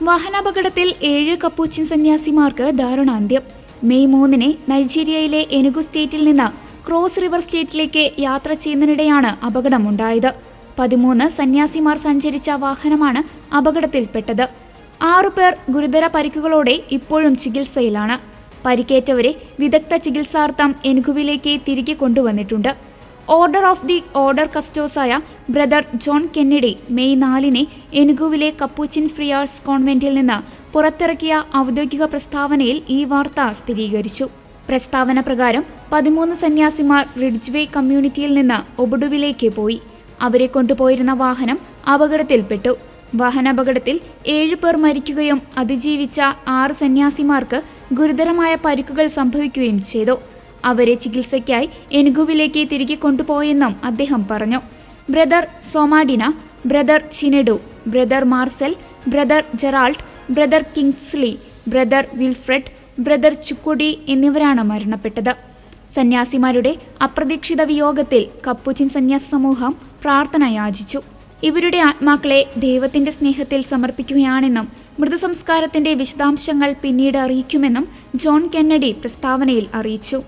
വാഹനാപകടത്തിൽ 7 കപ്പൂച്ചിൻ സന്യാസിമാർക്ക് ദാരുണാന്ത്യം. May 3 നൈജീരിയയിലെ Enugu സ്റ്റേറ്റിൽ നിന്ന് ക്രോസ് റിവർ സ്റ്റേറ്റിലേക്ക് യാത്ര ചെയ്യുന്നതിനിടെയാണ് അപകടമുണ്ടായത്. 13 സന്യാസിമാർ സഞ്ചരിച്ച വാഹനമാണ് അപകടത്തിൽപ്പെട്ടത്. 6 പേർ ഗുരുതര പരിക്കുകളോടെ ഇപ്പോഴും ചികിത്സയിലാണ്. പരിക്കേറ്റവരെ വിദഗ്ധ ചികിത്സാർത്ഥം എനുഗുവിലേക്ക് തിരികെ കൊണ്ടുവന്നിട്ടുണ്ട്. ഓർഡർ ഓഫ് ദി ഓർഡർ കസ്റ്റോസായ ബ്രദർ ജോൺ കെന്നഡി മെയ് 4 എനുഗുവിലെ കപ്പൂച്ചിൻ ഫ്രിയാർസ് കോൺവെന്റിൽ നിന്ന് പുറത്തിറക്കിയ ഔദ്യോഗിക പ്രസ്താവനയിൽ ഈ വാർത്ത സ്ഥിരീകരിച്ചു. പ്രസ്താവന പ്രകാരം 13 സന്യാസിമാർ റിഡ്ജ്വേ കമ്മ്യൂണിറ്റിയിൽ നിന്ന് ഒബുഡുവിലേക്ക് പോയി. അവരെ കൊണ്ടുപോയിരുന്ന വാഹനം അപകടത്തിൽപ്പെട്ടു. വാഹനാപകടത്തിൽ 7 പേർ മരിക്കുകയും അതിജീവിച്ച 6 സന്യാസിമാർക്ക് ഗുരുതരമായ പരിക്കുകൾ സംഭവിക്കുകയും ചെയ്തു. അവരെ ചികിത്സയ്ക്കായി എനുഗുവിലേക്ക് തിരികെ കൊണ്ടുപോയെന്നും അദ്ദേഹം പറഞ്ഞു. Brother Somadina, brother Chinedu, brother Marcel, brother Gerald, brother Kingsley, brother Wilfred, brother Chukwudi എന്നിവരാണ് മരണപ്പെട്ടത്. സന്യാസിമാരുടെ അപ്രതീക്ഷിത വിയോഗത്തിൽ കപ്പുച്ചിൻ സന്യാസ സമൂഹം പ്രാർത്ഥന യാചിച്ചു. ഇവരുടെ ആത്മാക്കളെ ദൈവത്തിന്റെ സ്നേഹത്തിൽ സമർപ്പിക്കുകയാണെന്നും മൃതസംസ്കാരത്തിന്റെ വിശദാംശങ്ങൾ പിന്നീട് അറിയിക്കുമെന്നും ജോൺ കെന്നഡി പ്രസ്താവനയിൽ അറിയിച്ചു.